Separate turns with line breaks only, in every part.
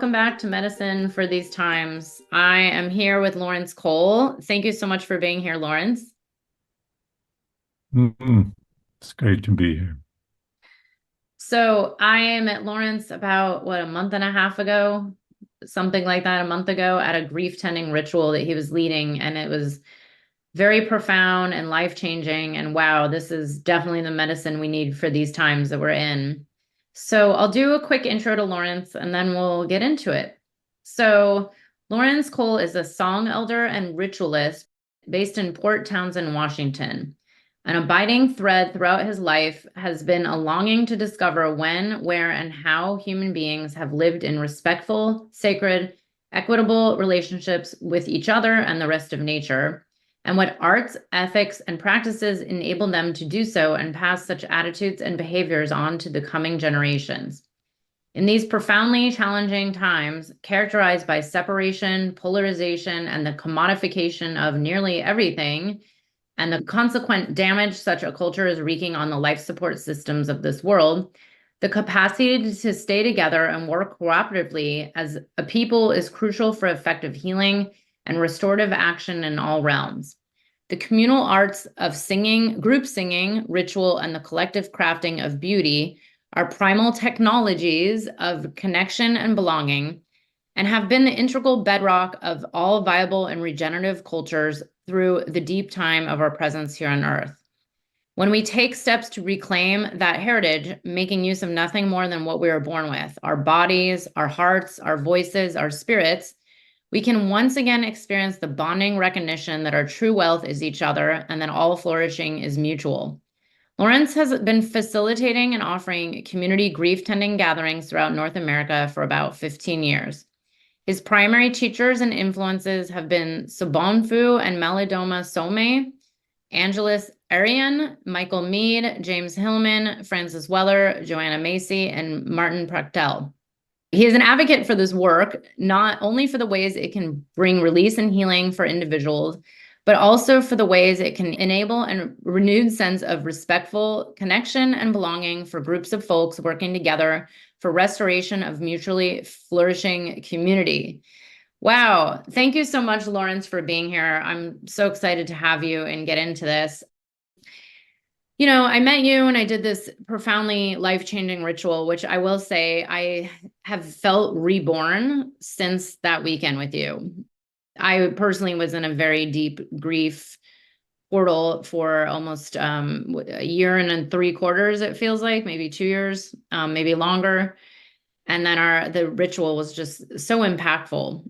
welcome back to Medicine for These Times. I am here with Laurence Cole. Thank you so much for being here, Laurence.
It's great to be here.
So I met Laurence about, a month and a half ago, something like that, a month ago, at a grief tending ritual that he was leading. And it was very profound and life-changing. And wow, this is definitely the medicine we need for these times that we're in. So I'll do a quick intro to Laurence and then we'll get into it. So Laurence Cole is a song elder and ritualist based in Port Townsend, Washington. An abiding thread throughout his life has been a longing to discover when, where, and how human beings have lived in respectful, sacred, equitable relationships with each other and the rest of nature, and what arts, ethics, and practices enable them to do so and pass such attitudes and behaviors on to the coming generations. In these profoundly challenging times, characterized by separation, polarization, and the commodification of nearly everything, and the consequent damage such a culture is wreaking on the life support systems of this world, the capacity to stay together and work cooperatively as a people is crucial for effective healing and restorative action in all realms. The communal arts of singing, group singing, ritual, and the collective crafting of beauty are primal technologies of connection and belonging, and have been the integral bedrock of all viable and regenerative cultures through the deep time of our presence here on Earth. When we take steps to reclaim that heritage, making use of nothing more than what we were born with, our bodies, our hearts, our voices, our spirits, we can once again experience the bonding recognition that our true wealth is each other and that all flourishing is mutual. Laurence has been facilitating and offering community grief tending gatherings throughout North America for about 15 years. His primary teachers and influences have been Sobonfu and Malidoma Somé, Angeles Arrien, Michael Meade, James Hillman, Francis Weller, Joanna Macy, and Martín Prechtel. He is an advocate for this work, not only for the ways it can bring release and healing for individuals, but also for the ways it can enable a renewed sense of respectful connection and belonging for groups of folks working together for restoration of mutually flourishing community. Wow. Thank you so much, Laurence, for being here. I'm so excited to have you and get into this. I met you and I did this profoundly life-changing ritual, which I will say I have felt reborn since that weekend with you. I personally was in a very deep grief portal for almost a year and 3/4, it feels like, maybe 2 years, maybe longer. And then the ritual was just so impactful.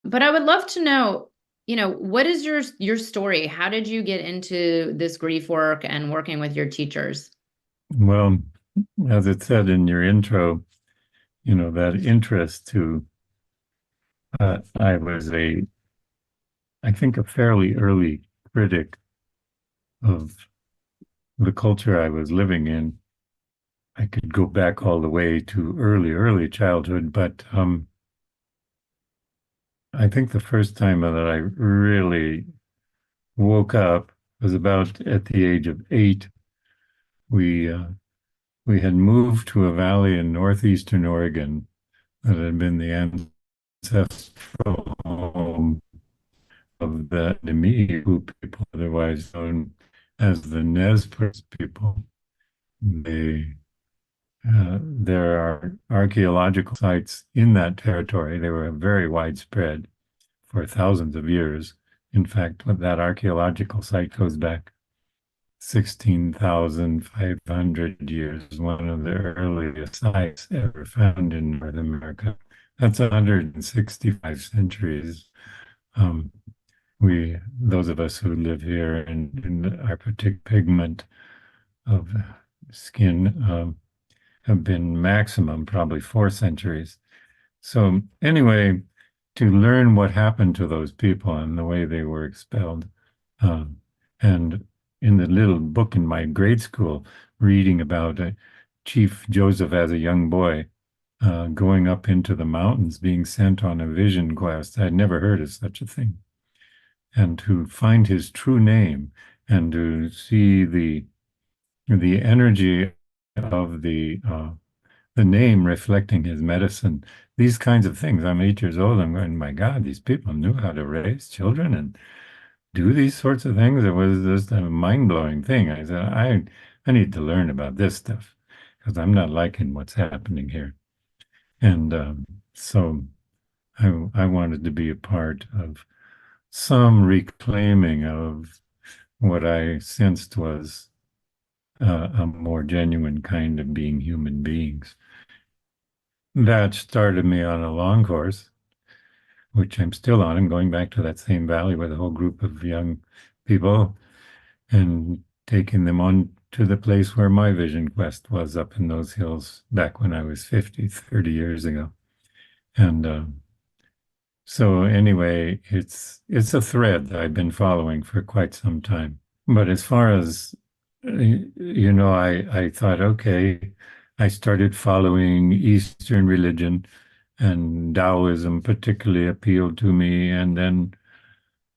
But I would love to know, what is your story? How did you get into this grief work and working with your teachers?
Well, as it said in your intro, that interest I was I think, a fairly early critic of the culture I was living in. I could go back all the way to early childhood, but I think the first time that I really woke up was about at the age of 8. We we had moved to a valley in northeastern Oregon that had been the ancestral home of the Meade people, otherwise known as the Nez Perce people. There are archaeological sites in that territory. They were very widespread for thousands of years. In fact, that archaeological site goes back 16,500 years, one of the earliest sites ever found in North America. That's 165 centuries. Those of us who live here in our particular pigment of skin, have been maximum probably 4 centuries. So anyway, to learn what happened to those people and the way they were expelled, and in the little book in my grade school, reading about Chief Joseph as a young boy, going up into the mountains, being sent on a vision quest. I'd never heard of such a thing. And to find his true name and to see the energy of the the name reflecting his medicine, these kinds of things. I'm 8 years old. I'm going, my God, these people knew how to raise children and do these sorts of things. It was just a mind-blowing thing. I said, I need to learn about this stuff because I'm not liking what's happening here. And so I wanted to be a part of some reclaiming of what I sensed was a more genuine kind of being human beings. That started me on a long course, which I'm still on. I'm going back to that same valley with a whole group of young people and taking them on to the place where my vision quest was up in those hills back when I was 50, 30 years ago. And so anyway, it's a thread that I've been following for quite some time. But as far as I thought, okay, I started following Eastern religion, and Taoism particularly appealed to me. And then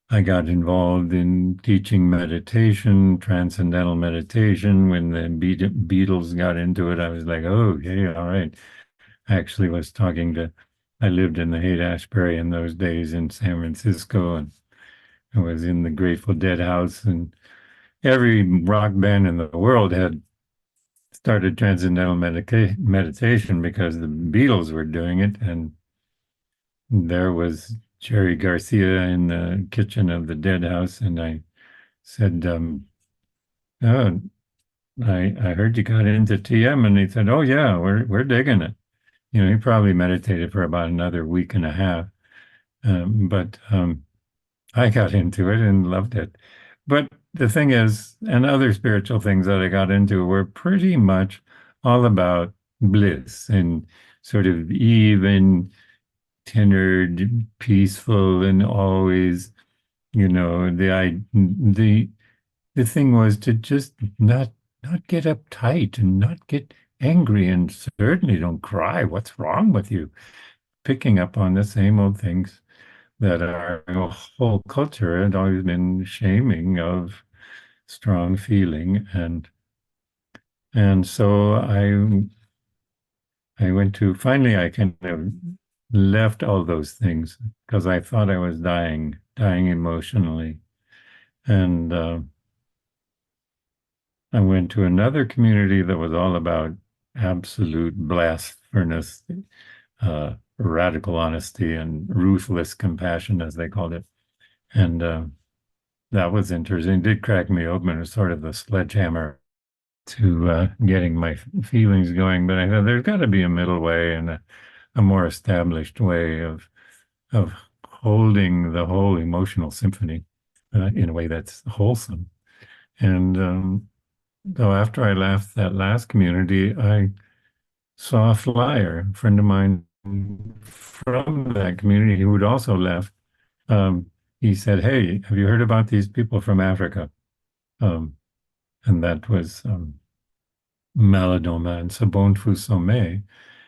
I got involved in teaching meditation, transcendental meditation. When the Beatles got into it, I was like, oh, okay, all right. I actually was I lived in the Haight-Ashbury in those days in San Francisco, and I was in the Grateful Dead house, and every rock band in the world had started transcendental meditation because the Beatles were doing it, and there was Jerry Garcia in the kitchen of the Dead house, and I said, "Oh, I heard you got into TM," and he said, "Oh yeah, we're digging it." He probably meditated for about another week and a half, but I got into it and loved it. But the thing is, and other spiritual things that I got into were pretty much all about bliss and sort of even tenured, peaceful, and always, the thing was to just not get uptight and not get angry, and certainly don't cry. What's wrong with you? Picking up on the same old things that our whole culture had always been shaming of strong feeling, and so I went to finally I kind of left all those things because I thought I was dying emotionally, and I went to another community that was all about absolute blasphemous, radical honesty and ruthless compassion, as they called it. And that was interesting. It did crack me open. It was sort of the sledgehammer to getting my feelings going. But I thought there's got to be a middle way and a more established way of holding the whole emotional symphony in a way that's wholesome. And though after I left that last community, I saw a flyer, a friend of mine from that community who had also left. He said, "Hey, have you heard about these people from Africa?" Um, and that was Malidoma and Sobonfu Somé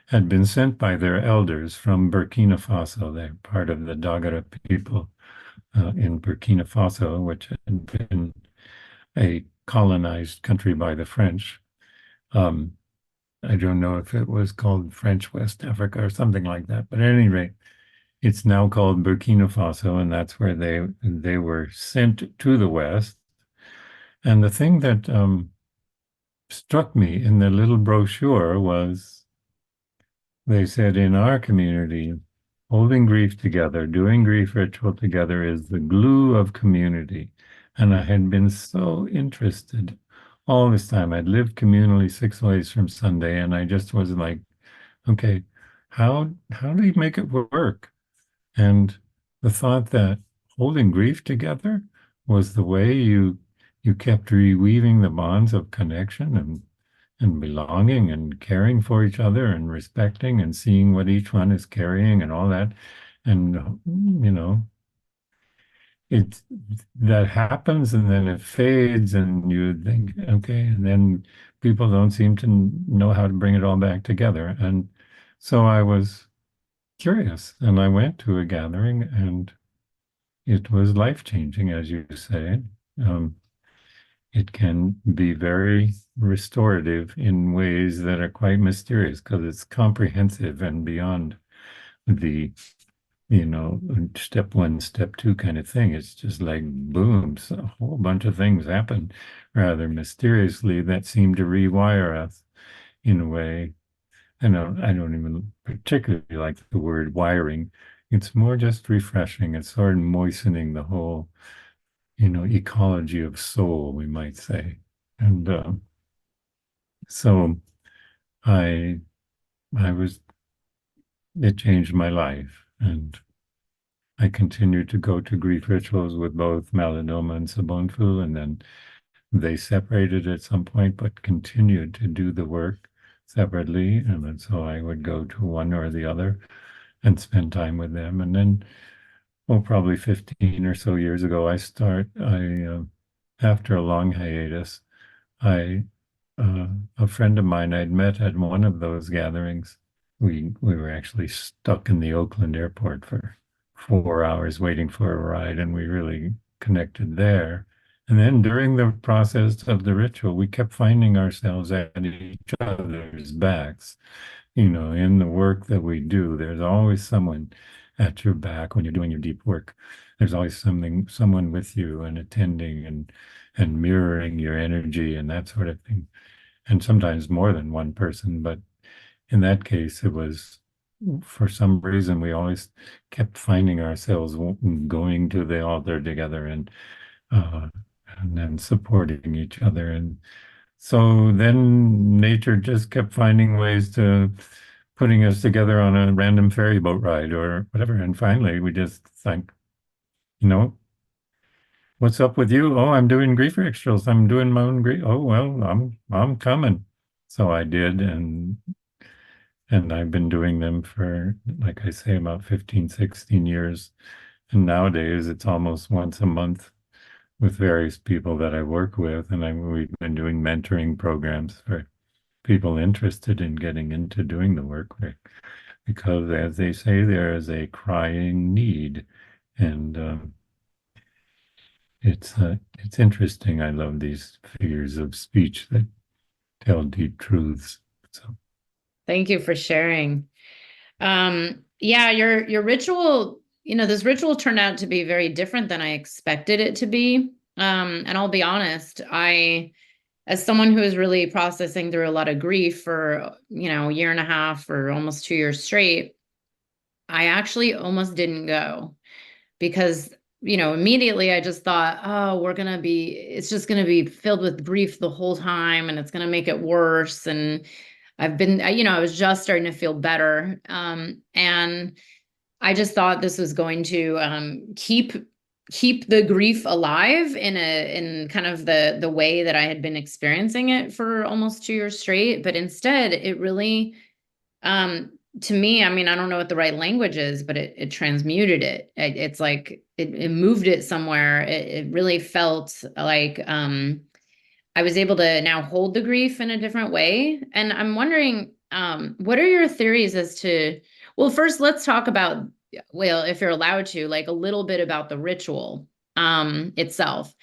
had been sent by their elders from Burkina Faso. They're part of the Dagara people in Burkina Faso, which had been a colonized country by the French. I don't know if it was called French West Africa or something like that, but at any rate, it's now called Burkina Faso, and that's where they were sent to the West. And the thing that struck me in the little brochure was they said in our community, holding grief together, doing grief ritual together is the glue of community. And I had been so interested all this time. I'd lived communally 6 ways from Sunday, and I just was like, okay, how do you make it work? And the thought that holding grief together was the way you kept reweaving the bonds of connection and belonging and caring for each other and respecting and seeing what each one is carrying and all that. And it that happens and then it fades and you think, okay, and then people don't seem to know how to bring it all back together. And so I was curious and I went to a gathering and it was life-changing, as you say. It can be very restorative in ways that are quite mysterious because it's comprehensive and beyond the, step one, step two kind of thing. It's just like boom, so a whole bunch of things happen rather mysteriously that seem to rewire us in a way. I don't even particularly like the word wiring. It's more just refreshing. It's sort of moistening the whole, ecology of soul, we might say. And so I, I was, it changed my life. And I continued to go to grief rituals with both Malidoma and Sobonfu, and then they separated at some point, but continued to do the work separately. And then so I would go to one or the other and spend time with them. And then, probably 15 or so years ago, after a long hiatus, I, a friend of mine I'd met at one of those gatherings. We were actually stuck in the Oakland airport for 4 hours waiting for a ride, and we really connected there. And then during the process of the ritual, we kept finding ourselves at each other's backs. In the work that we do, there's always someone at your back when you're doing your deep work. There's always someone with you and attending and mirroring your energy and that sort of thing. And sometimes more than one person, but in that case, it was for some reason we always kept finding ourselves going to the altar together uh, and then supporting each other. And so then nature just kept finding ways to putting us together on a random ferry boat ride or whatever. And finally, we just think, you know, what's up with you? Oh, I'm doing grief rituals. I'm doing my own grief. Oh, well, I'm coming. So I did, and I've been doing them for, like I say, about 15, 16 years. And nowadays it's almost once a month with various people that I work with. And we've been doing mentoring programs for people interested in getting into doing the work because, as they say, there is a crying need. And it's interesting. I love these figures of speech that tell deep truths. So
Thank you for sharing. Yeah, your ritual, this ritual turned out to be very different than I expected it to be. And I'll be honest, as someone who is really processing through a lot of grief for, a year and a half or almost 2 years straight, I actually almost didn't go because, immediately I just thought, oh, it's just going to be filled with grief the whole time and it's going to make it worse. And I was just starting to feel better. And I just thought this was going to keep the grief alive in kind of the way that I had been experiencing it for almost 2 years straight. But instead, it really, to me, I mean, I don't know what the right language is, but it transmuted it. It's like it moved it somewhere. It really felt like I was able to now hold the grief in a different way. And I'm wondering, what are your theories as to, well, first let's talk about, well, if you're allowed to, like a little bit about the ritual itself.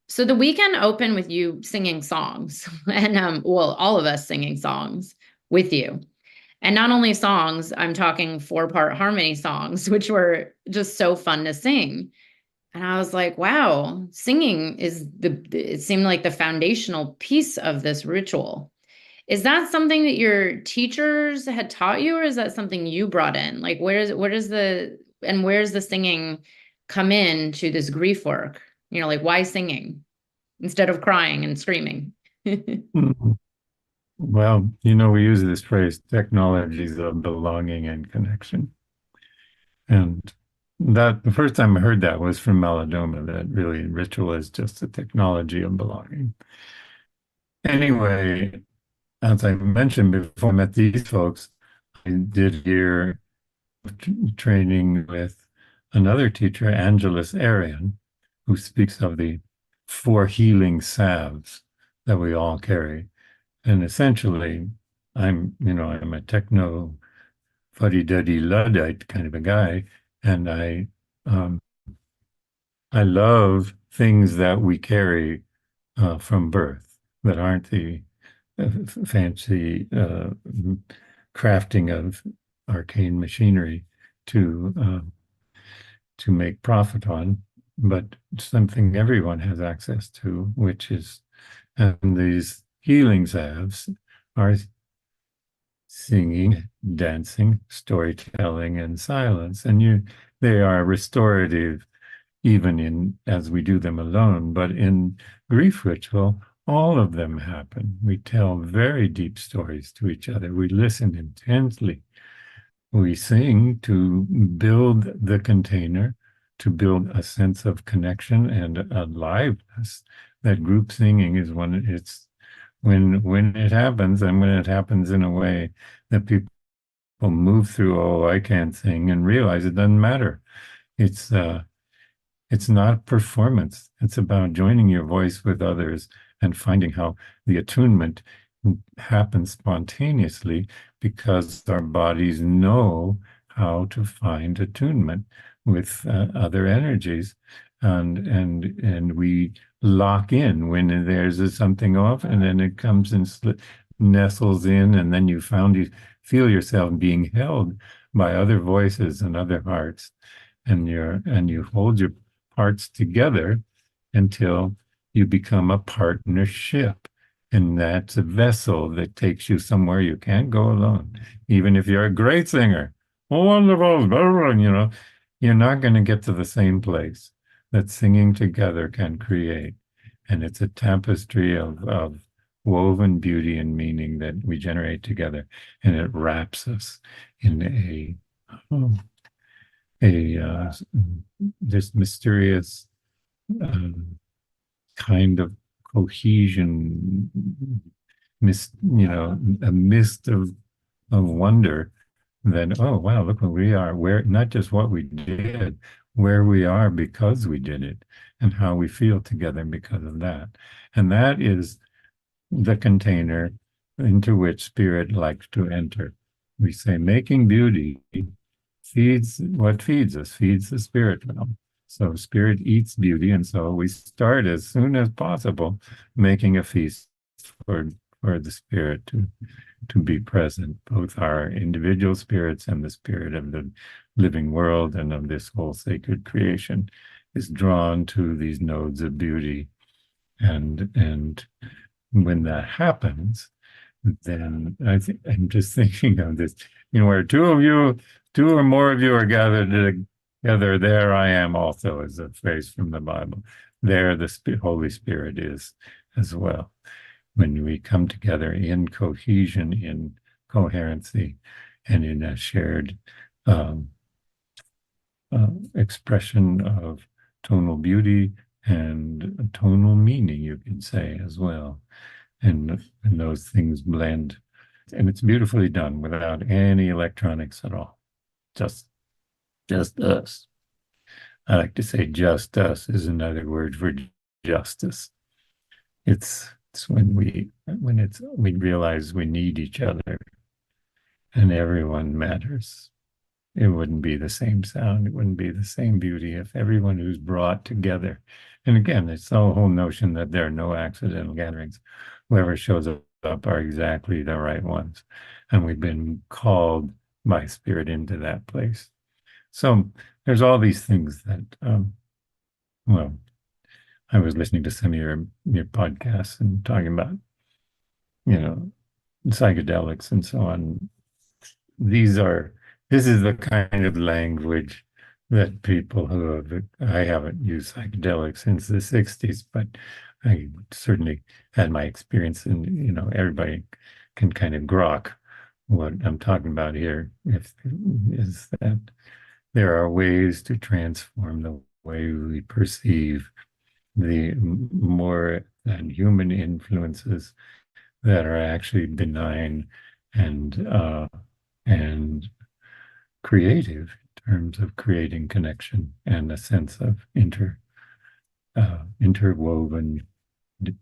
So the weekend opened with you singing songs and well, all of us singing songs with you. And not only songs, I'm talking 4-part harmony songs, which were just so fun to sing. And I was like, wow, singing it seemed like the foundational piece of this ritual. Is that something that your teachers had taught you, or is that something you brought in? Like, where's the singing come in to this grief work? Like why singing instead of crying and screaming?
mhm. Well, we use this phrase, technologies of belonging and connection. And that the first time I heard that was from Malidoma, that really ritual is just a technology of belonging. Anyway, as I mentioned before I met these folks, I did a year of training with another teacher, Angeles Arrien, who speaks of the four healing salves that we all carry. And essentially, I'm a techno fuddy-duddy Luddite kind of a guy, and um, I love things that we carry from birth that aren't the fancy crafting of arcane machinery to uh, to make profit on, but something everyone has access to, which is, and these healing salves are singing, dancing, storytelling, and silence. And they are restorative even in as we do them alone. But in grief ritual, all of them happen. We tell very deep stories to each other. We listen intently. We sing to build the container, to build a sense of connection and aliveness. That group singing is when it happens, and when it happens in a way that people move through, oh, I can't sing, and realize it doesn't matter. It's it's not performance. It's about joining your voice with others and finding how the attunement happens spontaneously because our bodies know how to find attunement with other energies, and we lock in when there's something off, and then it comes and nestles in, and then you feel yourself being held by other voices and other hearts, and you hold your parts together until you become a partnership. And that's a vessel that takes you somewhere you can't go alone. Even if you're a great singer, wonderful, you're not going to get to the same place that singing together can create. And it's a tapestry of woven beauty and meaning that we generate together. And it wraps us in this mysterious kind of cohesion, a mist of wonder that, oh wow, look where we are, where not just what we did, where we are because we did it, and how we feel together because of that. And that is the container into which spirit likes to enter. We say making beauty feeds feeds the spirit realm. So spirit eats beauty, and so we start as soon as possible making a feast for the spirit to be present, both our individual spirits and the spirit of the living world and of this whole sacred creation is drawn to these nodes of beauty. And when that happens, then I'm just thinking of this, where two or more of you are gathered together, there I am also, is a phrase from the Bible. There the Holy Spirit is as well. When we come together in cohesion, in coherency, and in a shared expression of tonal beauty and tonal meaning, you can say as well. And those things blend. And it's beautifully done without any electronics at all. Just us. I like to say just us is another word for justice. It's when we realize we need each other and everyone matters. It wouldn't be the same sound. It wouldn't be the same beauty if everyone who's brought together. And again, it's the whole notion that there are no accidental gatherings. Whoever shows up are exactly the right ones. And we've been called by spirit into that place. So there's all these things that, well, I was listening to some of your podcasts and talking about, psychedelics and so on. This is the kind of language that people I haven't used psychedelics since the 60s, but I certainly had my experience, and, everybody can kind of grok what I'm talking about here, is that there are ways to transform the way we perceive the more than human influences that are actually benign and creative in terms of creating connection and a sense of interwoven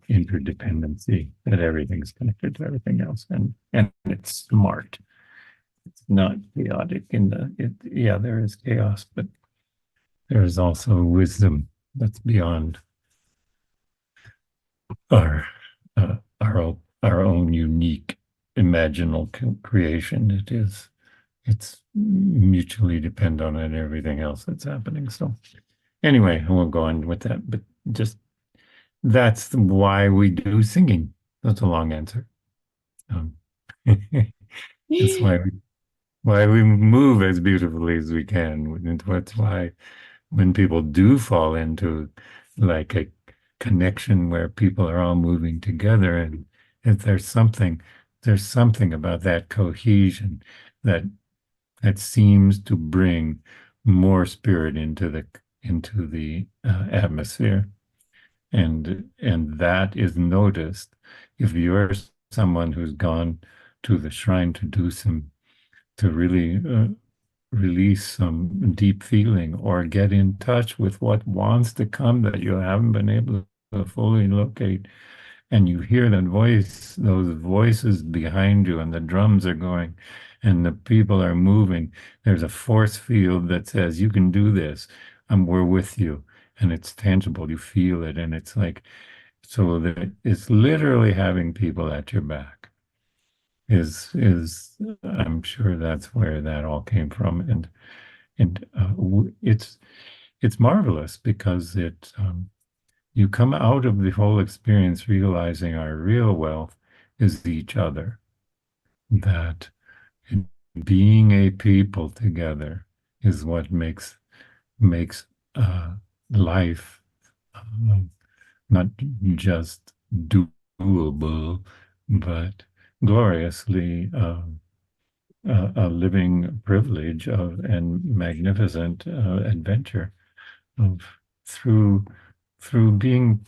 interdependency, that everything's connected to everything else, and it's smart. It's not chaotic there is chaos, but there is also wisdom that's beyond our our own unique imaginal creation. It's mutually dependent on everything else that's happening. So anyway, I won't go on with that, but just that's why we do singing. That's a long answer. Um, that's why we move as beautifully as we can. And that's why when people do fall into like a connection where people are all moving together, and if there's something about that cohesion that seems to bring more spirit into the atmosphere, and that is noticed if you're someone who's gone to the shrine to do some to really release some deep feeling or get in touch with what wants to come that you haven't been able to fully locate. And you hear that voice, those voices behind you, and the drums are going, and the people are moving. There's a force field that says, you can do this, and we're with you. And it's tangible. You feel it. And it's like, so that it's literally having people at your back is I'm sure that's where that all came from, and it's marvelous because you come out of the whole experience realizing our real wealth is each other, that being a people together is what makes life um, not just doable, but gloriously a living privilege of and magnificent adventure of through being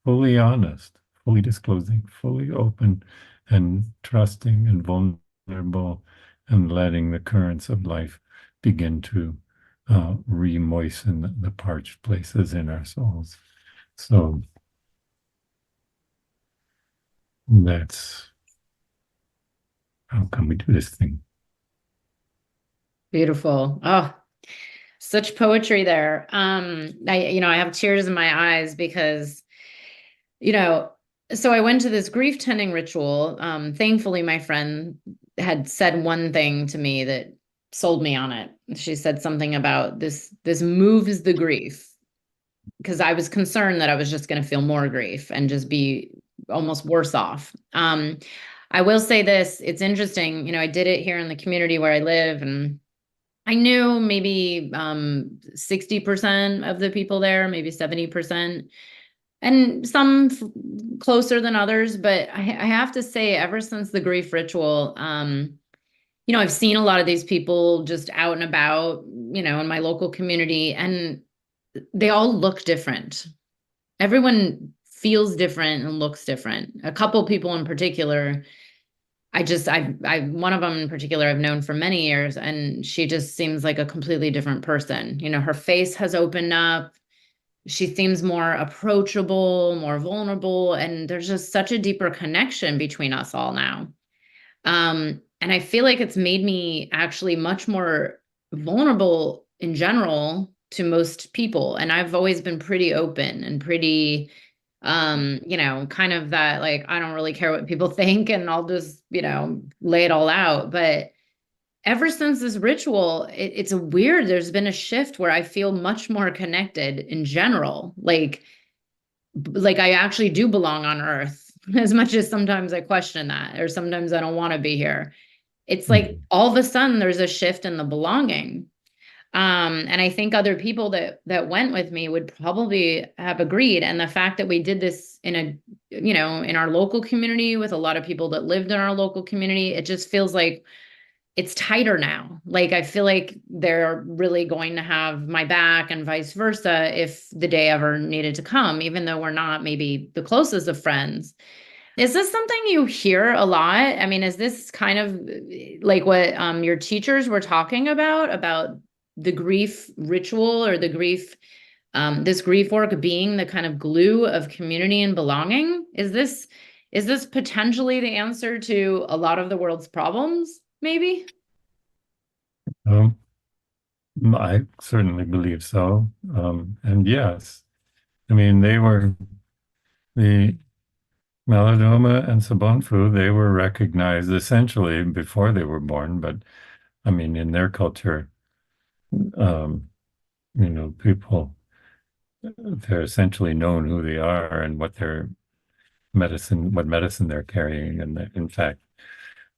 fully honest, fully disclosing, fully open, and trusting and vulnerable, and letting the currents of life begin to re-moisten the parched places in our souls. So that's how come we do this thing.
Beautiful. Oh, such poetry there. I have tears in my eyes because, you know, so I went to this grief tending ritual. Thankfully, my friend had said one thing to me that sold me on it. She said something about this moves the grief, because I was concerned that I was just going to feel more grief and just be almost worse off. I will say this, it's interesting, I did it here in the community where I live, and I knew maybe 60% of the people there, maybe 70%, and some closer than others. But I have to say, ever since the grief ritual, I've seen a lot of these people just out and about, in my local community, and they all look different. Everyone feels different and looks different. A couple people in particular, one of them in particular I've known for many years, and she just seems like a completely different person. Her face has opened up. She seems more approachable, more vulnerable, and there's just such a deeper connection between us all now. And I feel like it's made me actually much more vulnerable in general to most people. And I've always been pretty open and pretty, kind of that, like, I don't really care what people think, and I'll just, lay it all out. But ever since this ritual, it's a weird, there's been a shift where I feel much more connected in general. Like I actually do belong on Earth, as much as sometimes I question that, or sometimes I don't want to be here. It's like all of a sudden there's a shift in the belonging. And I think other people that went with me would probably have agreed. And the fact that we did this in our local community with a lot of people that lived in our local community, it just feels like it's tighter now. Like I feel like they're really going to have my back and vice versa if the day ever needed to come, even though we're not maybe the closest of friends. Is this something you hear a lot? I mean, is this kind of like what your teachers were talking about the grief ritual, or the grief, this grief work being the kind of glue of community and belonging? Is this potentially the answer to a lot of the world's problems, maybe?
Um, I certainly believe so. And yes, I mean, they were the Malidoma and Sobonfu, they were recognized essentially before they were born, but I mean, in their culture, um, people, they're essentially known who they are and what medicine they're carrying. And that, in fact,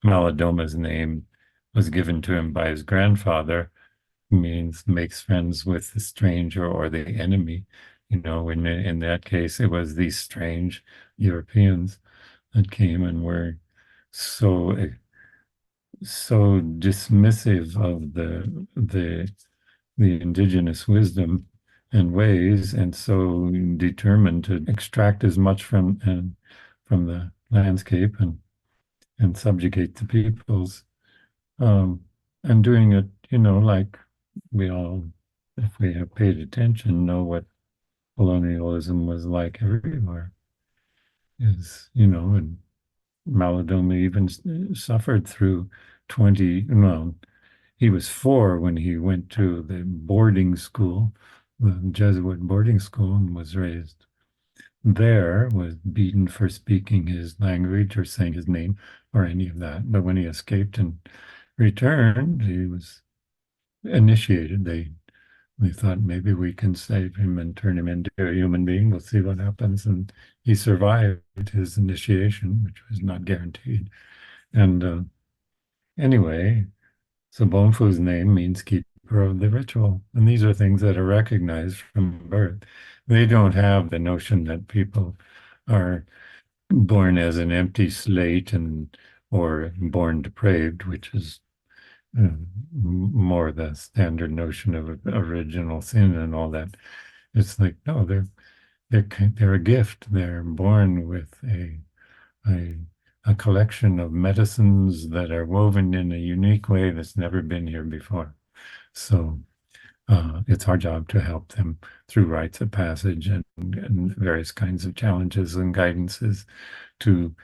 Malidoma's name was given to him by his grandfather, means makes friends with the stranger or the enemy. In that case, it was these strange Europeans that came and were so so dismissive of the indigenous wisdom and ways, and so determined to extract as much from the landscape and subjugate the peoples, um, and doing it, like we all, if we have paid attention, know what colonialism was like everywhere. And Malidoma even suffered through 20, well, he was 4 when he went to the boarding school, the Jesuit boarding school, and was raised there, was beaten for speaking his language or saying his name or any of that. But when he escaped and returned, he was initiated. They thought maybe we can save him and turn him into a human being. We'll see what happens. And he survived his initiation, which was not guaranteed. And anyway, Sobonfu's name means keeper of the ritual. And these are things that are recognized from birth. They don't have the notion that people are born as an empty slate and or born depraved, which is more the standard notion of original sin and all that. It's like, no, they're a gift. They're born with a a collection of medicines that are woven in a unique way that's never been here before. So it's our job to help them through rites of passage and various kinds of challenges and guidances to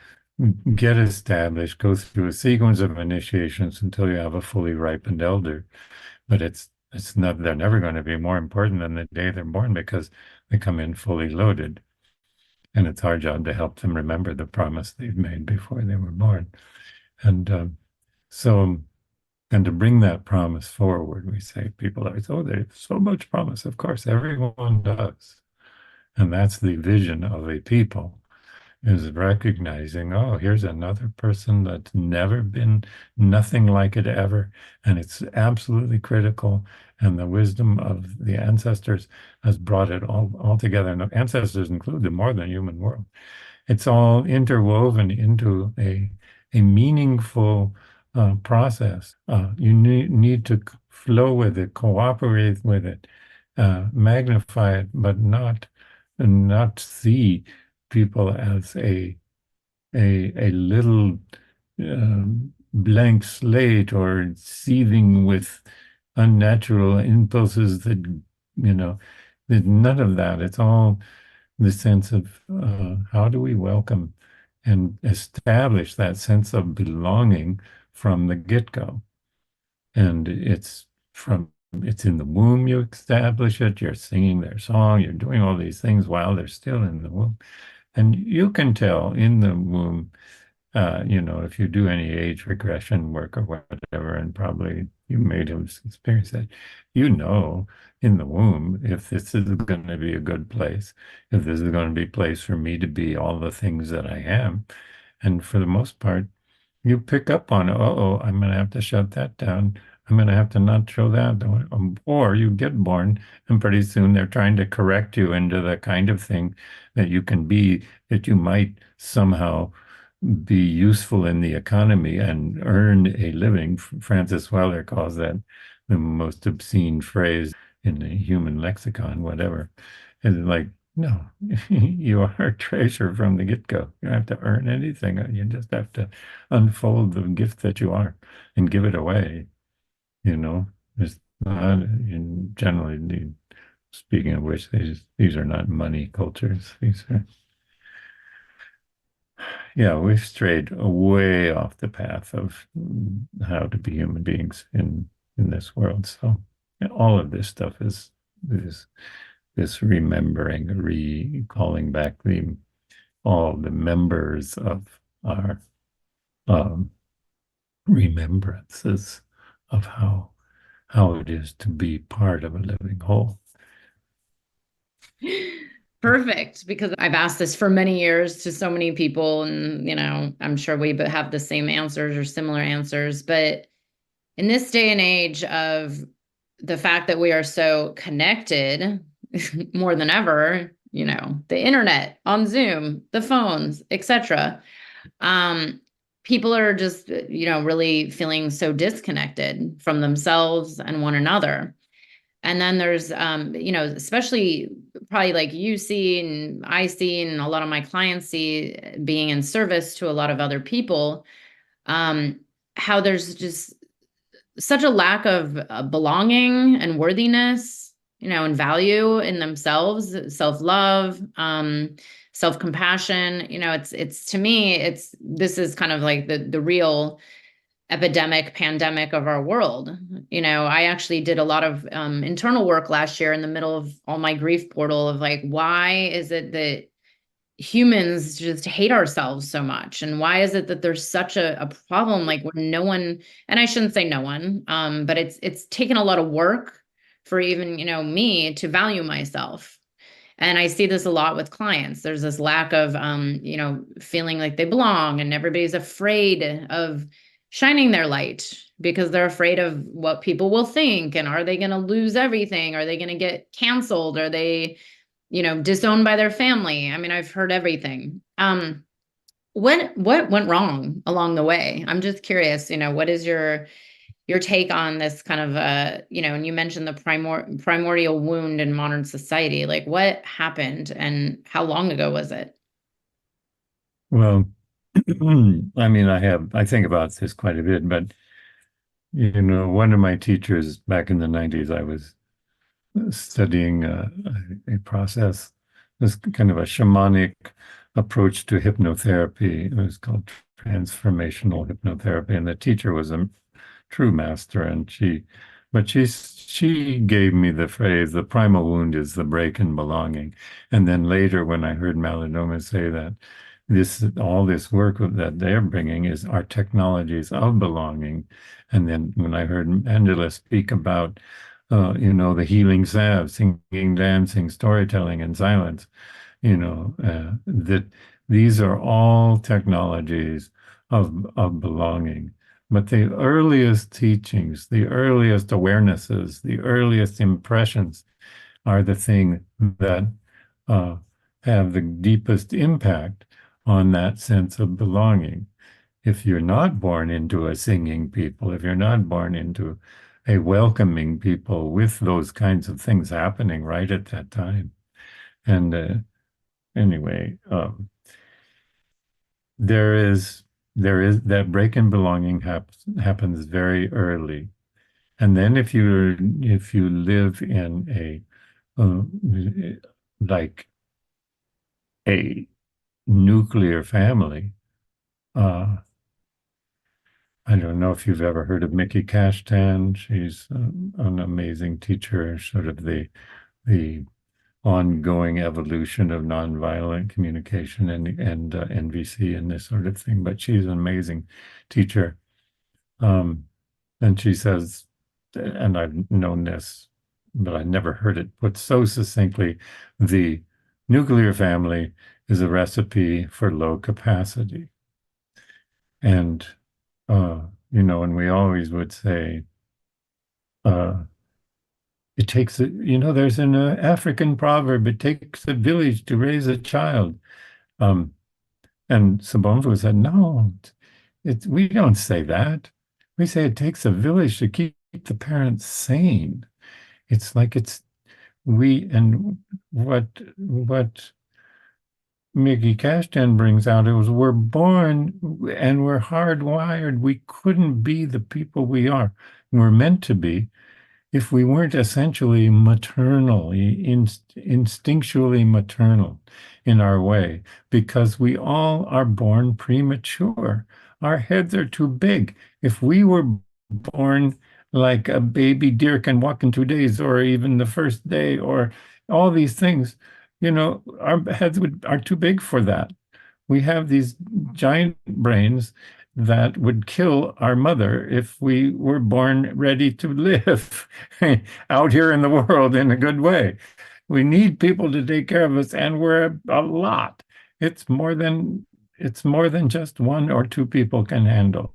get established, go through a sequence of initiations until you have a fully ripened elder. But it's not, they're never going to be more important than the day they're born because they come in fully loaded. And it's our job to help them remember the promise they've made before they were born. And so, and to bring that promise forward, we say people are, oh, there's so much promise. Of course, everyone does. And that's the vision of a people, is recognizing, oh, here's another person that's never been nothing like it ever. And it's absolutely critical. And the wisdom of the ancestors has brought it all together. And the ancestors include the more than human world. It's all interwoven into a meaningful process. You need to flow with it, cooperate with it, magnify it, but not see people as a little blank slate or seething with unnatural impulses that, that none of that. It's all the sense of how do we welcome and establish that sense of belonging from the get-go. And it's in the womb you establish it, you're singing their song, you're doing all these things while they're still in the womb. And you can tell in the womb, if you do any age regression work or whatever, and probably you may have experienced that, in the womb, if this is going to be a good place, if this is going to be a place for me to be all the things that I am. And for the most part, you pick up on, oh, I'm going to have to shut that down. I'm going to have to not show that. Or you get born, and pretty soon they're trying to correct you into the kind of thing that you can be, that you might somehow be useful in the economy and earn a living. Francis Weller calls that the most obscene phrase in the human lexicon, whatever. It's like, no, you are a treasure from the get-go. You don't have to earn anything. You just have to unfold the gift that you are and give it away. It's not, and generally, speaking of which, these are not money cultures. These are, yeah, we've strayed way off the path of how to be human beings in this world. So all of this stuff is this remembering, recalling back all the members of our um, remembrances of how it is to be part of a living whole.
Perfect, because I've asked this for many years to so many people, and I'm sure we have the same answers or similar answers. But in this day and age of the fact that we are so connected more than ever, the internet, on Zoom, the phones, etc. People are just, really feeling so disconnected from themselves and one another. And then there's, especially probably like you see and I see, and a lot of my clients see, being in service to a lot of other people, um, how there's just such a lack of belonging and worthiness, and value in themselves, self-love, self-compassion. It's to me, this is kind of like the real epidemic, pandemic of our world. I actually did a lot of internal work last year in the middle of all my grief portal of like, why is it that humans just hate ourselves so much? And why is it that there's such a problem, like where no one, and I shouldn't say no one, but it's taken a lot of work for even, me to value myself. And I see this a lot with clients. There's this lack of, feeling like they belong, and everybody's afraid of shining their light because they're afraid of what people will think. And are they going to lose everything? Are they going to get canceled? Are they, disowned by their family? I mean, I've heard everything. What went wrong along the way? I'm just curious, what is your take on this kind of and you mentioned the primordial wound in modern society. Like, what happened and how long ago was it?
Well, I mean, I think about this quite a bit, but one of my teachers back in the 90s, I was studying a process, this kind of a shamanic approach to hypnotherapy. It was called transformational hypnotherapy, and the teacher was a true master, and she gave me the phrase, the primal wound is the break in belonging. And then later, when I heard Malidoma say that all this work that they're bringing is our technologies of belonging, and then when I heard Angela speak about the healing salve, singing, dancing, storytelling, and silence, that these are all technologies of belonging. But the earliest teachings, the earliest awarenesses, the earliest impressions are the thing that uh, have the deepest impact on that sense of belonging. If you're not born into a singing people, if you're not born into a welcoming people with those kinds of things happening right at that time. And anyway, there is that break in belonging happens very early. And then if you live in like a nuclear family, uh, I don't know if you've ever heard of Mickey Kashtan. She's an amazing teacher, sort of the ongoing evolution of nonviolent communication and NVC and this sort of thing. But she's an amazing teacher. And she says, and I've known this, but I never heard it put so succinctly, the nuclear family is a recipe for low capacity. And and we always would say, it takes there's an African proverb, it takes a village to raise a child. Um, and Sobonfu said, no, we don't say that. We say it takes a village to keep the parents sane. It's like and what Mickey Cashtan brings out is we're born and we're hardwired. We couldn't be the people we are. We're meant to be if we weren't essentially maternal, instinctually maternal in our way, because we all are born premature. Our heads are too big. If we were born like a baby deer can walk in 2 days, or even the first day, or all these things, our heads are too big for that. we have these giant brains that would kill our mother if we were born ready to live out here in the world in a good way. We need people to take care of us, and we're a lot. It's more than it's more than just one or two people can handle.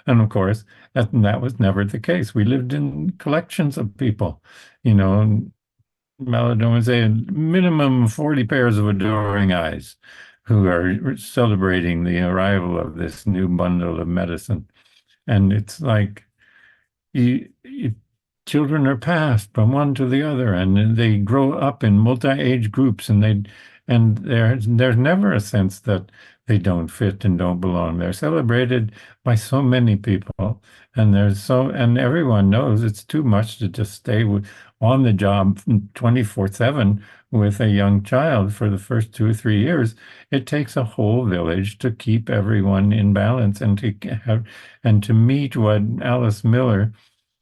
And of course, that was never the case. We lived in collections of people, you know, Malidoma say minimum 40 pairs of adoring eyes who are celebrating the arrival of this new bundle of medicine. And it's like you, children are passed from one to the other, and they grow up in multi-age groups, and there's never a sense that they don't fit and don't belong. They're celebrated by so many people, and everyone knows it's too much to just stay on the job 24/7 with a young child for the first 2 or 3 years. It takes a whole village to keep everyone in balance and to meet what Alice Miller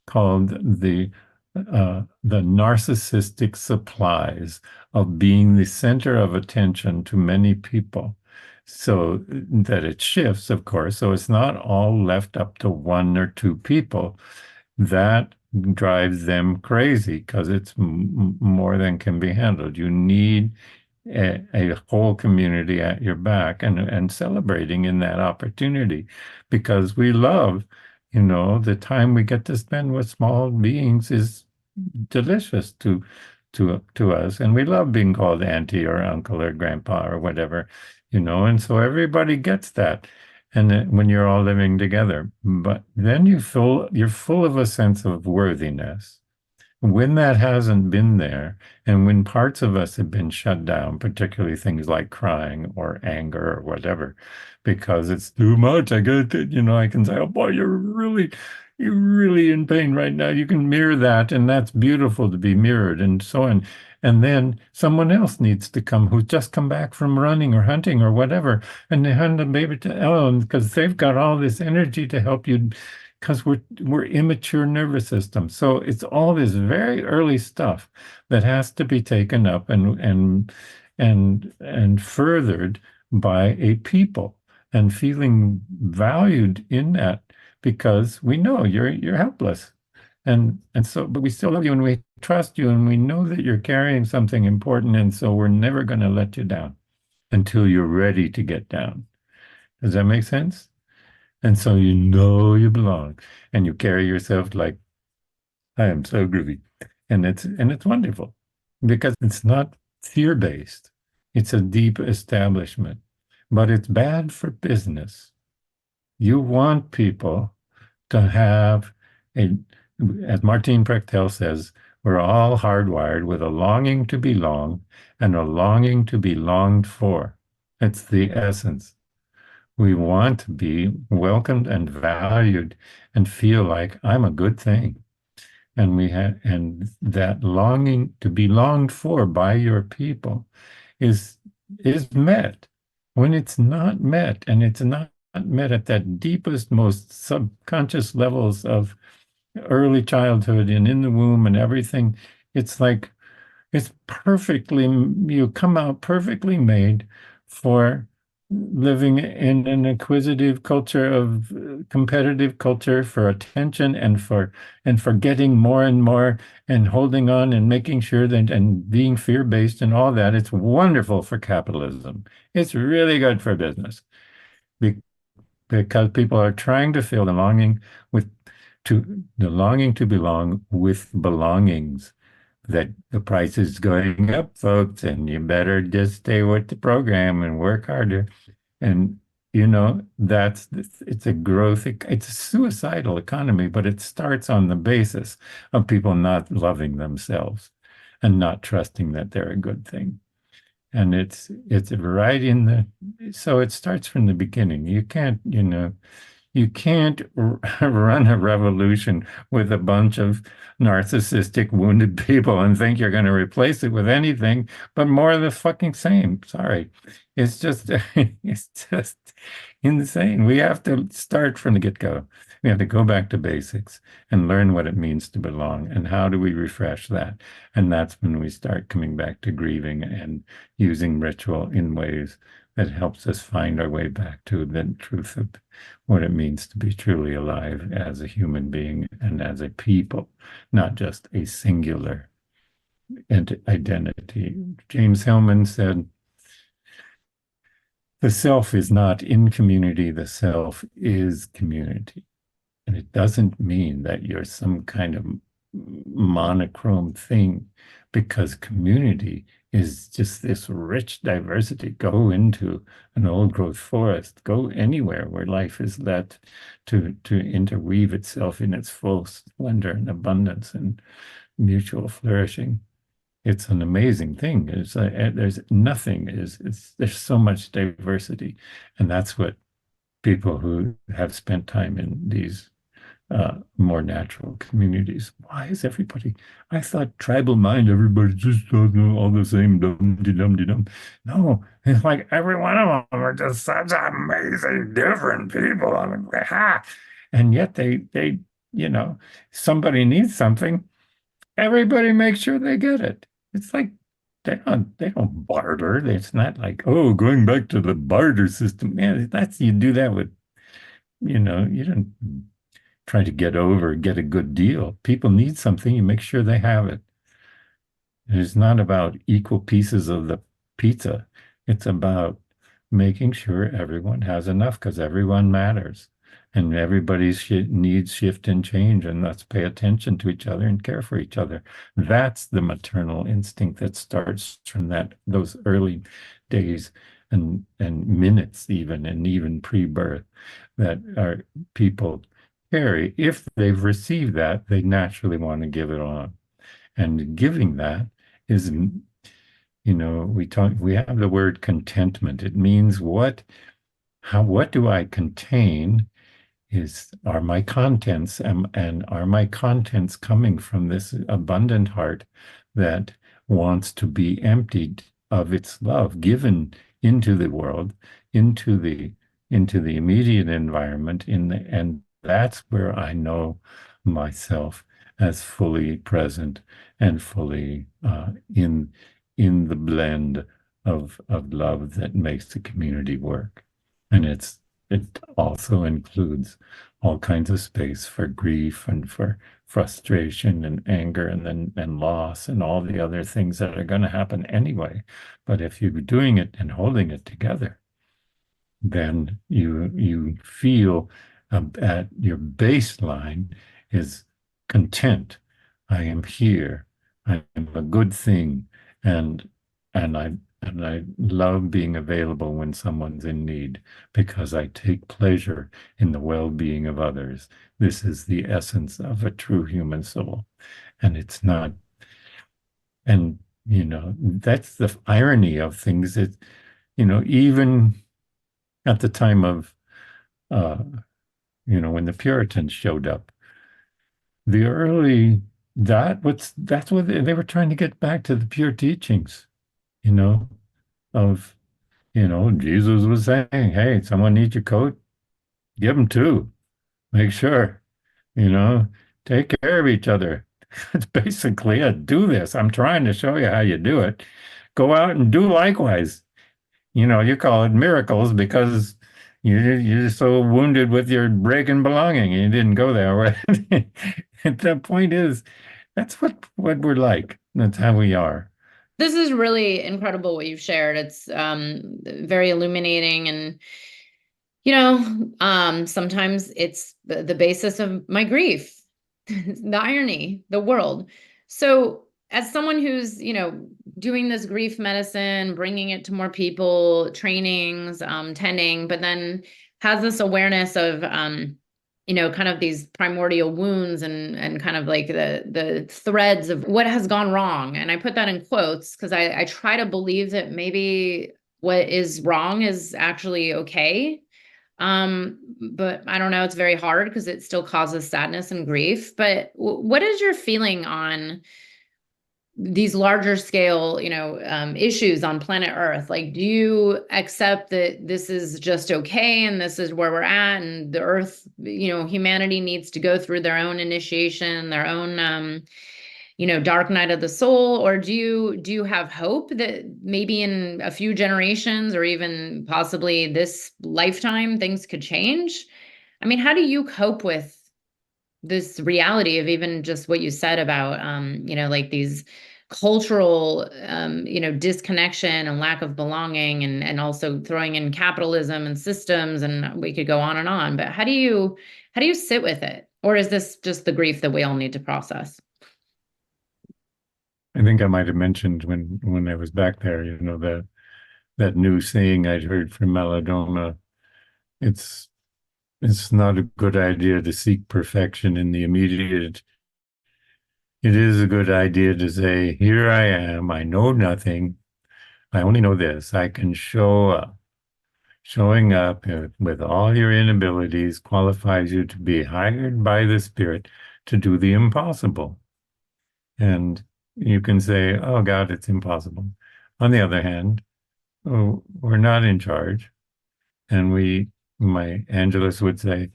called the narcissistic supplies of being the center of attention to many people. So that it shifts, of course. So it's not all left up to one or two people. That drives them crazy because it's more than can be handled. You need a whole community at your back and celebrating in that opportunity because we love, the time we get to spend with small beings is delicious to us, and we love being called auntie or uncle or grandpa or whatever, and so everybody gets that. And when you're all living together, but then you're full of a sense of worthiness. When that hasn't been there, and when parts of us have been shut down, particularly things like crying or anger or whatever, because it's too much, I get it, I can say, oh boy, you're really in pain right now. You can mirror that, and that's beautiful to be mirrored, and so on. And then someone else needs to come who's just come back from running or hunting or whatever, and they hand the baby to Ellen because they've got all this energy to help you because we're immature nervous system. So it's all this very early stuff that has to be taken up and furthered by a people and feeling valued in that because we know you're helpless. And so, but we still love you and we trust you and we know that you're carrying something important. And so we're never going to let you down until you're ready to get down. Does that make sense? And so you belong and you carry yourself like I am so groovy. And it's wonderful because it's not fear-based. It's a deep establishment, but it's bad for business. You want people to have a, as Martín Prechtel says, we're all hardwired with a longing to belong and a longing to be longed for. It's the essence. We want to be welcomed and valued and feel like I'm a good thing. And that longing to be longed for by your people is met. When it's not met, and it's not met at that deepest, most subconscious levels of early childhood and in the womb and everything, it's like it's perfectly, you come out perfectly made for living in an acquisitive culture of competitive culture for attention and for getting more and more and holding on and making sure that and being fear-based and all that. It's wonderful for capitalism. It's really good for business because people are trying to feel the longing to belong with belongings that the price is going up, folks, and you better just stay with the program and work harder. And it's a growth, it's a suicidal economy, but it starts on the basis of people not loving themselves and not trusting that they're a good thing. And it's right so it starts from the beginning. You can't run a revolution with a bunch of narcissistic, wounded people and think you're going to replace it with anything but more of the fucking same. Sorry. It's just, it's just insane. We have to start from the get-go. We have to go back to basics and learn what it means to belong. And how do we refresh that? And that's when we start coming back to grieving and using ritual in ways that helps us find our way back to the truth of what it means to be truly alive as a human being and as a people, not just a singular identity. James Hillman said, the self is not in community, the self is community. And it doesn't mean that you're some kind of monochrome thing, because community is just this rich diversity. Go into an old growth forest, go anywhere where life is let to interweave itself in its full splendor and abundance and mutual flourishing. It's an amazing thing. There's nothing there's so much diversity, and that's what people who have spent time in these more natural communities. Why is everybody? I thought tribal mind, everybody just all the same, dum-de-dum-de-dum. No, it's like every one of them are just such amazing, different people. I'm like, ha! And yet you know, somebody needs something. Everybody makes sure they get it. It's like they don't barter. It's not like, oh, going back to the barter system. Man, you do that with, you don't try to get a good deal. People need something, you make sure they have it. It's not about equal pieces of the pizza. It's about making sure everyone has enough, because everyone matters. And everybody's needs shift and change, and let's pay attention to each other and care for each other. That's the maternal instinct that starts from those early days and minutes even, and even pre-birth, that our people carry. If they've received that, they naturally want to give it on. And giving that is, we have the word contentment. It means what do I contain? Are my contents, and are my contents coming from this abundant heart that wants to be emptied of its love, given into the world, into the immediate environment, and that's where I know myself as fully present and fully in the blend of love that makes the community work. And it also includes all kinds of space for grief and for frustration and anger and loss and all the other things that are going to happen anyway. But if you're doing it and holding it together, then you feel at your baseline is content. I am here. I am a good thing, and I love being available when someone's in need, because I take pleasure in the well-being of others. This is the essence of a true human soul, and it's not. And that's the irony of things. That even at the time of, when the Puritans showed up, the early that's what they were trying to get back to, the pure teachings, you know, of, Jesus was saying, hey, someone needs your coat, give them two, make sure, you know, take care of each other. It's basically do this. I'm trying to show you how you do it. Go out and do likewise. You call it miracles because you're so wounded with your breaking belonging. You didn't go there. And the point is, that's what we're like. That's how we are.
This is really incredible what you've shared. It's very illuminating, and sometimes it's the basis of my grief, the irony, the world. So as someone who's, doing this grief medicine, bringing it to more people, trainings, tending, but then has this awareness of, kind of these primordial wounds and kind of like the threads of what has gone wrong. And I put that in quotes because I try to believe that maybe what is wrong is actually okay. But I don't know, it's very hard because it still causes sadness and grief. But what is your feeling on these larger scale, issues on planet Earth? Like, do you accept that this is just okay and this is where we're at, and the Earth, humanity needs to go through their own initiation, their own, dark night of the soul, or do you have hope that maybe in a few generations or even possibly this lifetime things could change? I mean, how do you cope with this reality of even just what you said about like these cultural disconnection and lack of belonging, and also throwing in capitalism and systems, and we could go on and on, but how do you sit with it? Or is this just the grief that we all need to process?
I think I might have mentioned when I was back there, that new saying I'd heard from Malidoma. It's it's not a good idea to seek perfection in the immediate. It is a good idea to say, here I am, I know nothing. I only know this. I can show up. Showing up with all your inabilities qualifies you to be hired by the Spirit to do the impossible. And you can say, oh God, it's impossible. On the other hand, oh, we're not in charge. And my Angelus would say,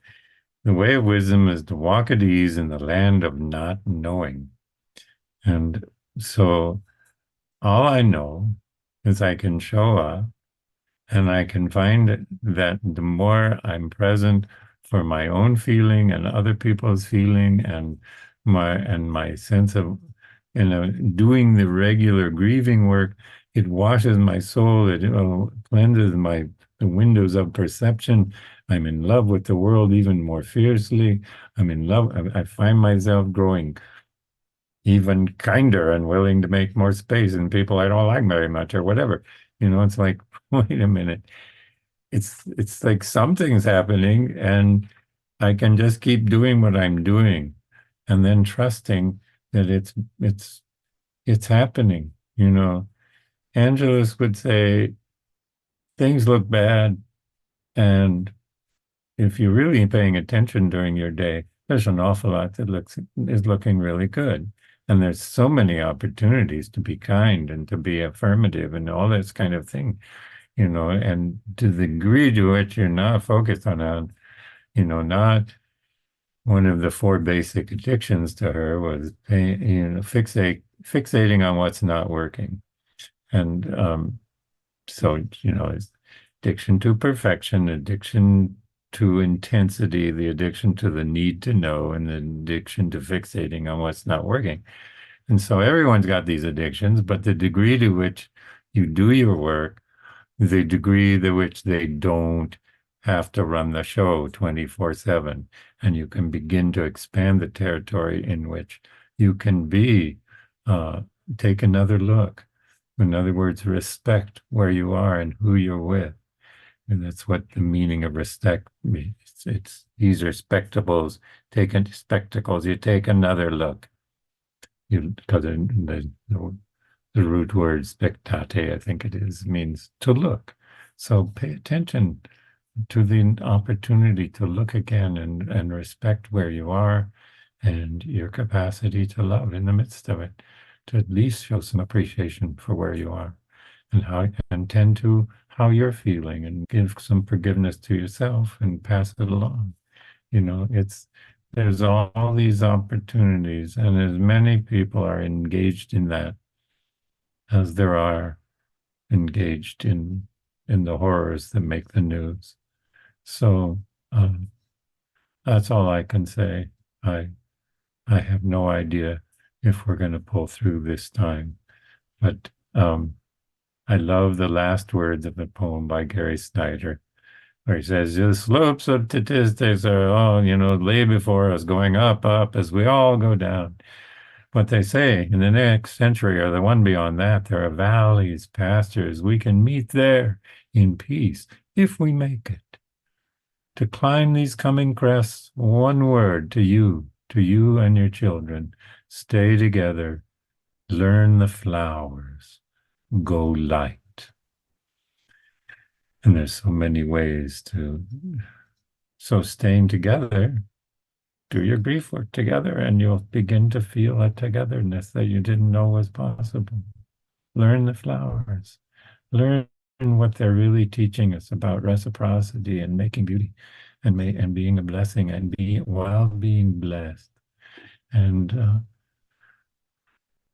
the way of wisdom is to walk at ease in the land of not knowing. And so all I know is I can show up, and I can find that the more I'm present for my own feeling and other people's feeling, and my sense of, doing the regular grieving work, it washes my soul. It cleanses the windows of perception. I'm in love with the world even more fiercely. I'm in love. I find myself growing even kinder and willing to make more space in people I don't like very much or whatever. It's like, wait a minute. It's like something's happening, and I can just keep doing what I'm doing, and then trusting that it's happening. Angelus would say things look bad, and if you're really paying attention during your day, there's an awful lot that is looking really good. And there's so many opportunities to be kind and to be affirmative and all this kind of thing, and to the degree to which you're not focused on, not one of the four basic addictions to her was fixating on what's not working. And so, it's addiction to perfection, addiction to intensity, the addiction to the need to know, and the addiction to fixating on what's not working. And so everyone's got these addictions, but the degree to which you do your work, the degree to which they don't have to run the show 24/7, and you can begin to expand the territory in which you can take another look. In other words, respect where you are and who you're with. And that's what the meaning of respect means. These are spectacles. Spectacles. You take another look. Because the root word spectate, I think it is, means to look. So pay attention to the opportunity to look again and respect where you are and your capacity to love in the midst of it, to at least show some appreciation for where you are and tend to how you're feeling, and give some forgiveness to yourself and pass it along. There's all these opportunities, and as many people are engaged in that as there are engaged in the horrors that make the news. So that's all I can say. I have no idea if we're going to pull through this time, but I love the last words of the poem by Gary Snyder, where he says, the slopes of statistics are all, lay before us, going up, up, as we all go down. But they say in the next century or the one beyond that, there are valleys, pastures. We can meet there in peace if we make it. To climb these coming crests, one word to you and your children: stay together, learn the flowers, go light. And there's so many ways so staying together, do your grief work together, and you'll begin to feel a togetherness that you didn't know was possible. Learn the flowers. Learn what they're really teaching us about reciprocity and making beauty and being a blessing, and while being blessed. And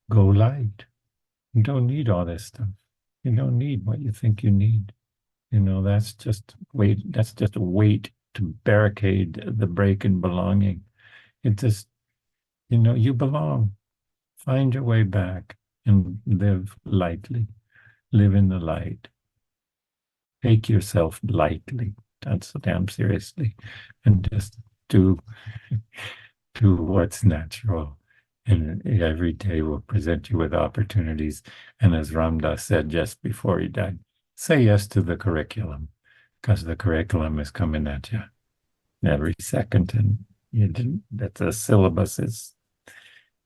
go light. You don't need all this stuff. You don't need what you think you need. That's just weight. That's just a weight to barricade the break in belonging. It just, you belong. Find your way back and live lightly. Live in the light. Take yourself lightly. That's damn seriously. And just do do what's natural. And every day will present you with opportunities. And as Ramdas said just before he died, say yes to the curriculum, because the curriculum is coming at you every second. And that the syllabus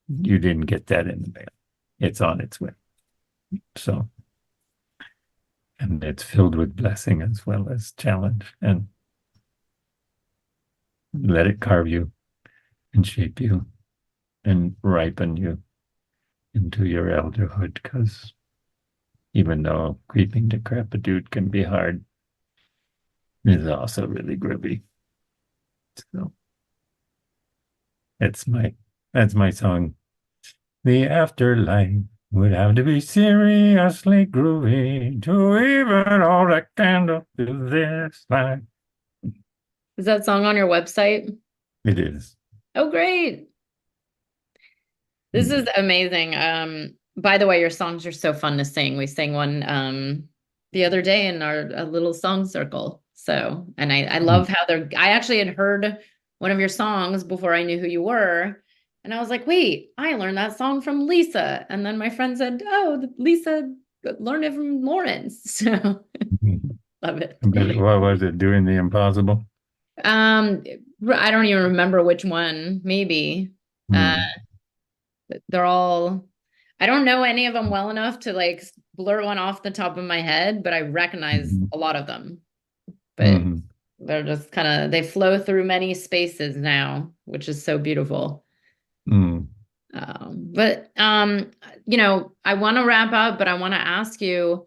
you didn't get that in the mail. It's on its way. So, and it's filled with blessing as well as challenge. And let it carve you and shape you and ripen you into your elderhood, because even though creeping decrepitude can be hard, it's also really groovy. So that's my song. The afterlife would have to be seriously groovy to even hold a candle to this life.
Is that song on your website?
It is.
Oh, great. This is amazing. By the way, your songs are so fun to sing. We sang one the other day in our a little song circle. So, and I love how I actually had heard one of your songs before I knew who you were. And I was like, wait, I learned that song from Lisa. And then my friend said, oh, Lisa learned it from Laurence. So love it.
But what was it? Doing the impossible?
I don't even remember which one, maybe. They're all, I don't know any of them well enough to like blur one off the top of my head, but I recognize a lot of them. But they're just kind of, they flow through many spaces now, which is so beautiful. But I want to wrap up, but I want to ask you,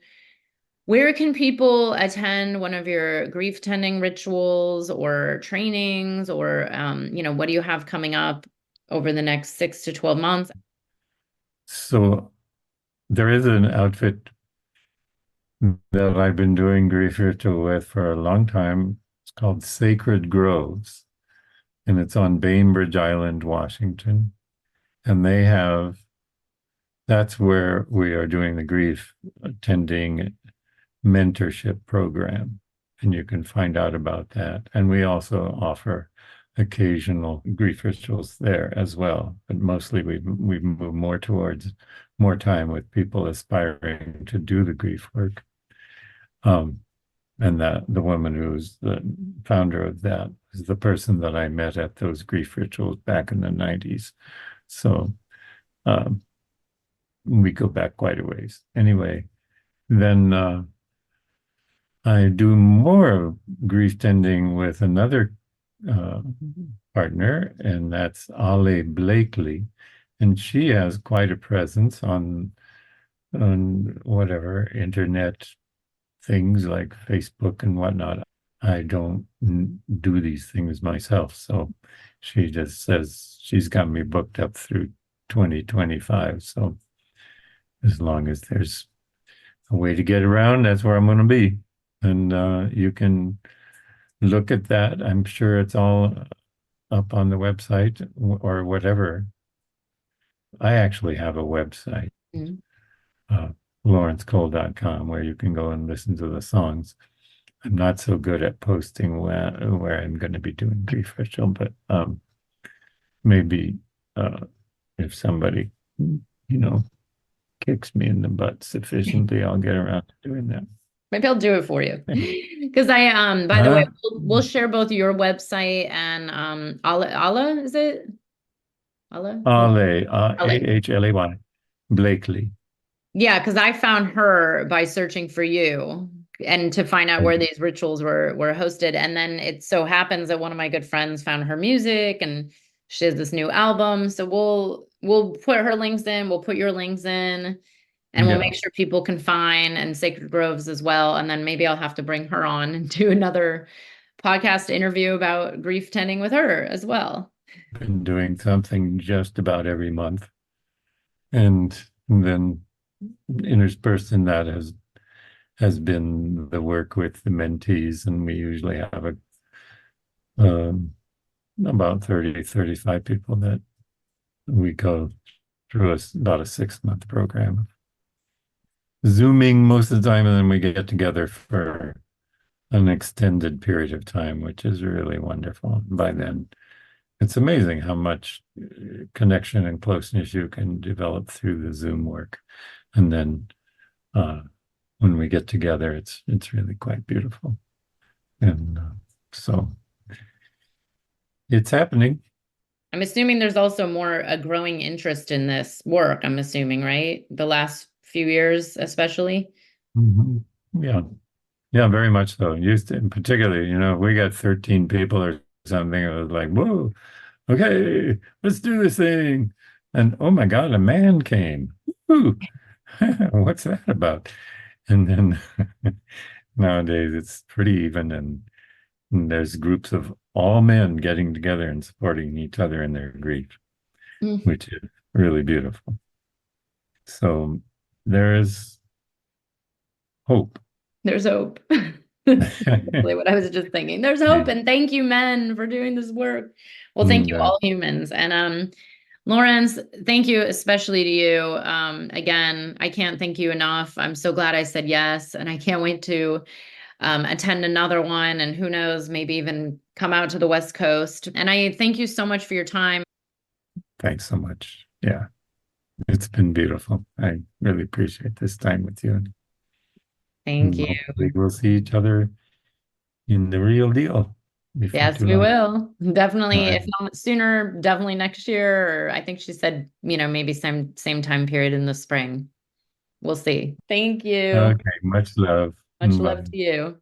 where can people attend one of your grief tending rituals or trainings, or what do you have coming up over the next 6 to 12 months?
So there is an outfit that I've been doing grief ritual with for a long time. It's called Sacred Groves, and it's on Bainbridge Island, Washington. And that's where we are doing the grief tending mentorship program. And you can find out about that. And we also offer occasional grief rituals there as well. But mostly we've moved more towards more time with people aspiring to do the grief work. And the woman who's the founder of that is the person that I met at those grief rituals back in the 90s. So we go back quite a ways. Anyway, then I do more grief tending with another partner, and that's Ale Blakely. And she has quite a presence on whatever internet things like Facebook and whatnot. I don't do these things myself. So she just says she's got me booked up through 2025. So as long as there's a way to get around, that's where I'm going to be. And you can look at that. I'm sure it's all up on the website or whatever. I actually have a website, laurencecole.com, where you can go and listen to the songs. I'm not so good at posting where I'm going to be doing grief ritual, but maybe if somebody, kicks me in the butt sufficiently, I'll get around to doing that.
Maybe I'll do it for you. Because by the way, we'll share both your website and Ala, is it? Ala?
Ahlay, Blakely.
Yeah, because I found her by searching for you and to find out where these rituals were hosted. And then it so happens that one of my good friends found her music and she has this new album. So we'll put her links in, we'll put your links in, and we'll make sure people can find and Sacred Groves as well. And then maybe I'll have to bring her on and do another podcast interview about grief tending with her as well.
Been doing something just about every month. And then interspersed in that has been the work with the mentees, and we usually have about 35 people that we go through about a 6 month program. Zooming most of the time, and then we get together for an extended period of time, which is really wonderful. By then, it's amazing how much connection and closeness you can develop through the Zoom work. And then when we get together, it's really quite beautiful. And so it's happening.
I'm assuming there's also more a growing interest in this work, I'm assuming, right? The last few years, especially.
Mhm. Yeah. Yeah, very much so. Used to, in particular, we got 13 people or something. It was like, whoa, okay, let's do this thing. And oh my God, a man came. Woo, what's that about? And then nowadays it's pretty even, and there's groups of all men getting together and supporting each other in their grief,
Mm.
which is really beautiful. So there is hope.
There's hope. That's exactly what I was just thinking. There's hope,
Yeah.
and thank you, men, for doing this work. Well, thank you,
Yeah.
all humans. And Laurence, thank you especially to you. Again, I can't thank you enough. I'm so glad I said yes, and I can't wait to attend another one, and who knows, maybe even come out to the West Coast. And I thank you so much for your time.
Thanks so much. Yeah. It's been beautiful. I really appreciate this time with you.
Thank
And
you.
hopefully we'll see each other in the real deal before
Yes,
too
we
long.
will.
All
Definitely,
right.
if not sooner, definitely next year. Or I think she said, maybe same time period in the spring. We'll see. Thank you.
Okay. Much love.
Much love
Bye.
to you.